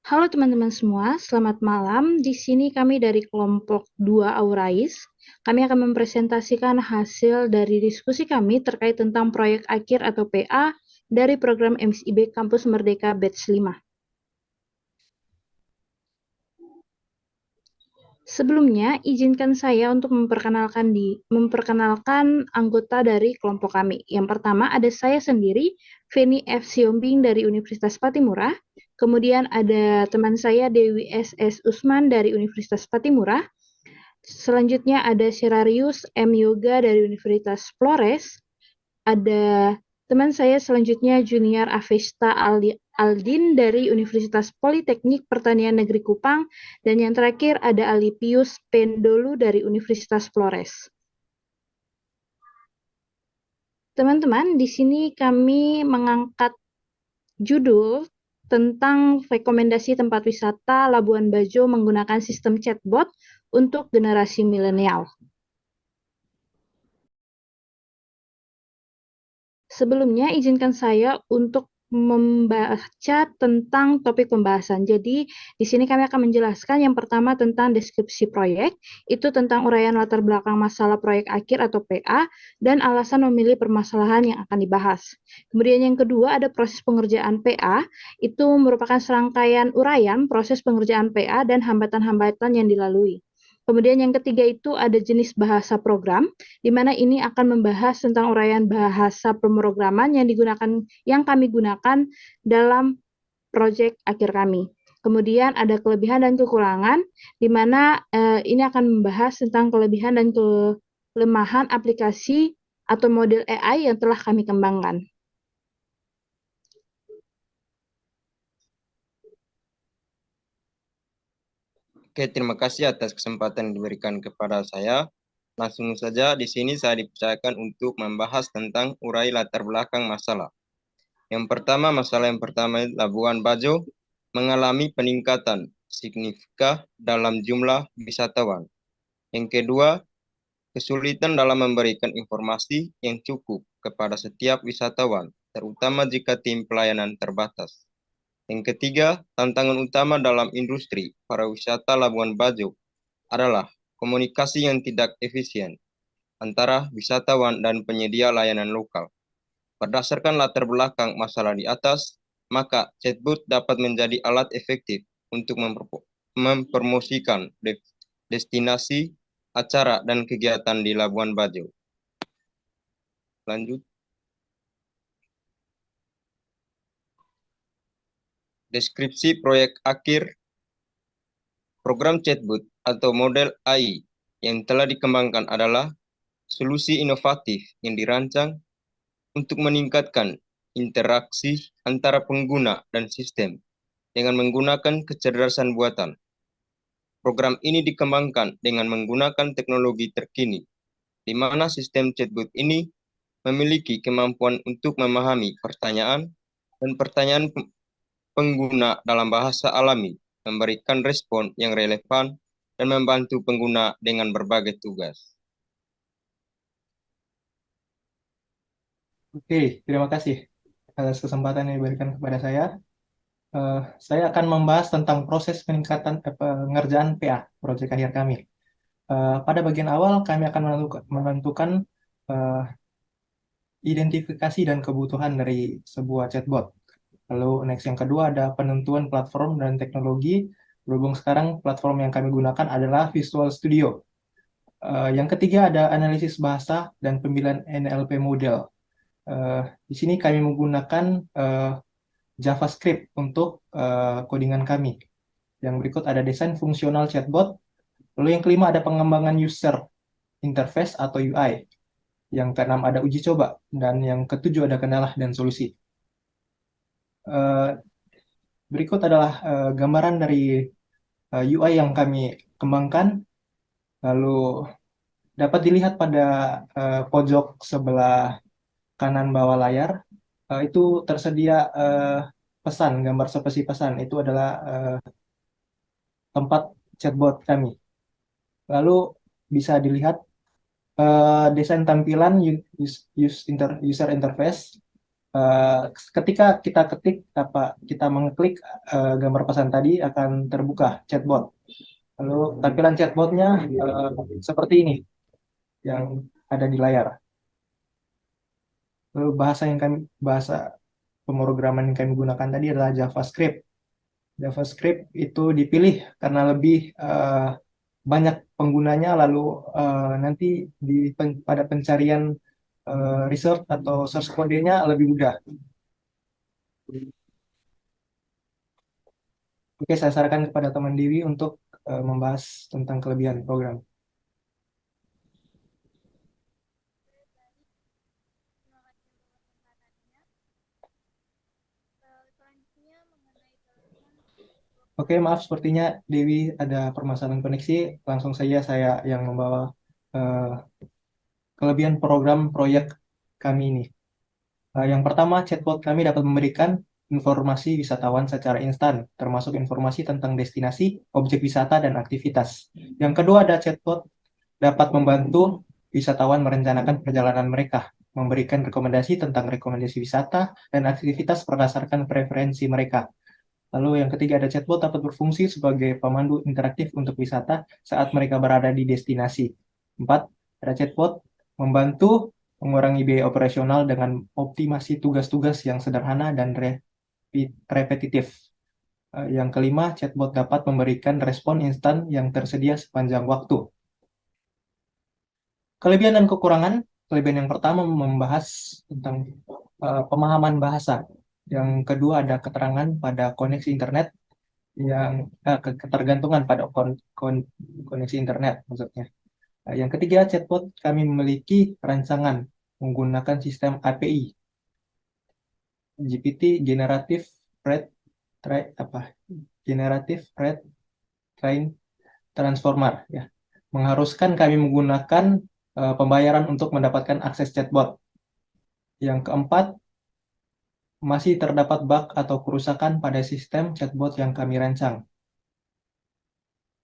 Halo teman-teman semua, selamat malam. Di sini kami dari kelompok 2 Aurais. Kami akan mempresentasikan hasil dari diskusi kami terkait tentang proyek akhir atau PA dari program MSIB Kampus Merdeka Batch 5. Sebelumnya, izinkan saya untuk memperkenalkan anggota dari kelompok kami. Yang pertama ada saya sendiri, Feni F. Siombing dari Universitas Patimura. Kemudian ada teman saya Dewi S.S. Usman dari Universitas Patimura. Selanjutnya ada Sirarius M. Yoga dari Universitas Flores. Ada teman saya selanjutnya Junior Avesta Aldin dari Universitas Politeknik Pertanian Negeri Kupang. Dan yang terakhir ada Alipius Pendolu dari Universitas Flores. Teman-teman, di sini kami mengangkat judul tentang rekomendasi tempat wisata Labuan Bajo menggunakan sistem chatbot untuk generasi milenial. Sebelumnya, izinkan saya untuk membaca tentang topik pembahasan. Jadi, di sini kami akan menjelaskan yang pertama tentang deskripsi proyek, itu tentang uraian latar belakang masalah proyek akhir atau PA, dan alasan memilih permasalahan yang akan dibahas. Kemudian yang kedua ada proses pengerjaan PA, itu merupakan serangkaian uraian proses pengerjaan PA dan hambatan-hambatan yang dilalui. Kemudian yang ketiga itu ada jenis bahasa program, di mana ini akan membahas tentang uraian bahasa pemrograman yang kami gunakan dalam proyek akhir kami. Kemudian ada kelebihan dan kekurangan, di mana ini akan membahas tentang kelebihan dan kelemahan aplikasi atau model AI yang telah kami kembangkan. Oke, terima kasih atas kesempatan yang diberikan kepada saya. Langsung saja di sini saya dipercayakan untuk membahas tentang urai latar belakang masalah. Masalah yang pertama Labuan Bajo mengalami peningkatan signifikan dalam jumlah wisatawan. Yang kedua, kesulitan dalam memberikan informasi yang cukup kepada setiap wisatawan, terutama jika tim pelayanan terbatas. Yang ketiga, tantangan utama dalam industri pariwisata Labuan Bajo adalah komunikasi yang tidak efisien antara wisatawan dan penyedia layanan lokal. Berdasarkan latar belakang masalah di atas, maka chatbot dapat menjadi alat efektif untuk mempromosikan destinasi, acara, dan kegiatan di Labuan Bajo. Lanjut. Deskripsi proyek akhir program chatbot atau model AI yang telah dikembangkan adalah solusi inovatif yang dirancang untuk meningkatkan interaksi antara pengguna dan sistem dengan menggunakan kecerdasan buatan. Program ini dikembangkan dengan menggunakan teknologi terkini, di mana sistem chatbot ini memiliki kemampuan untuk memahami pertanyaan dan pertanyaan pengguna dalam bahasa alami, memberikan respon yang relevan, dan membantu pengguna dengan berbagai tugas. Oke, terima kasih atas kesempatan yang diberikan kepada saya. Saya akan membahas tentang proses pengerjaan PA, proyek akhir kami. Pada bagian awal, kami akan menentukan eh, identifikasi dan kebutuhan dari sebuah chatbot. Lalu next yang kedua ada penentuan platform dan teknologi. Berhubung sekarang platform yang kami gunakan adalah Visual Studio. Yang ketiga ada analisis bahasa dan pemilihan NLP model. Di sini kami menggunakan JavaScript untuk codingan kami. Yang berikut ada desain fungsional chatbot. Lalu yang kelima ada pengembangan user interface atau UI. Yang keenam ada uji coba. Dan yang ketujuh ada kendala dan solusi. Berikut adalah gambaran dari UI yang kami kembangkan. Lalu dapat dilihat pada pojok sebelah kanan bawah layar. Itu tersedia pesan, gambar spesi pesan. Itu adalah tempat chatbot kami. Lalu bisa dilihat desain tampilan user interface. Ketika kita ketik kita mengklik gambar pesan tadi akan terbuka chatbot. Lalu tampilan chatbotnya seperti ini yang ada di layar. Lalu bahasa pemrograman yang kami gunakan tadi adalah JavaScript. JavaScript itu dipilih karena lebih banyak penggunanya, lalu nanti pada pencarian research atau source code-nya lebih mudah. Oke, saya sarankan kepada teman Dewi untuk membahas tentang kelebihan program. Oke, maaf, sepertinya Dewi ada permasalahan koneksi. Langsung saja saya yang membawa kelebihan program proyek kami ini. Yang pertama, chatbot kami dapat memberikan informasi wisatawan secara instan, termasuk informasi tentang destinasi, objek wisata, dan aktivitas. Yang kedua, ada chatbot dapat membantu wisatawan merencanakan perjalanan mereka, memberikan rekomendasi tentang rekomendasi wisata dan aktivitas berdasarkan preferensi mereka. Lalu yang ketiga, ada chatbot dapat berfungsi sebagai pemandu interaktif untuk wisata saat mereka berada di destinasi. 4. Ada chatbot membantu mengurangi biaya operasional dengan optimasi tugas-tugas yang sederhana dan repetitif. Yang kelima, chatbot dapat memberikan respon instan yang tersedia sepanjang waktu. Kelebihan dan kekurangan. Kelebihan yang pertama membahas tentang pemahaman bahasa. Yang kedua ada keterangan pada koneksi internet, yang ketergantungan pada koneksi internet maksudnya. Yang ketiga, chatbot kami memiliki rancangan menggunakan sistem API GPT Generative Train Transformer, ya, mengharuskan kami menggunakan pembayaran untuk mendapatkan akses chatbot. Yang keempat, masih terdapat bug atau kerusakan pada sistem chatbot yang kami rancang.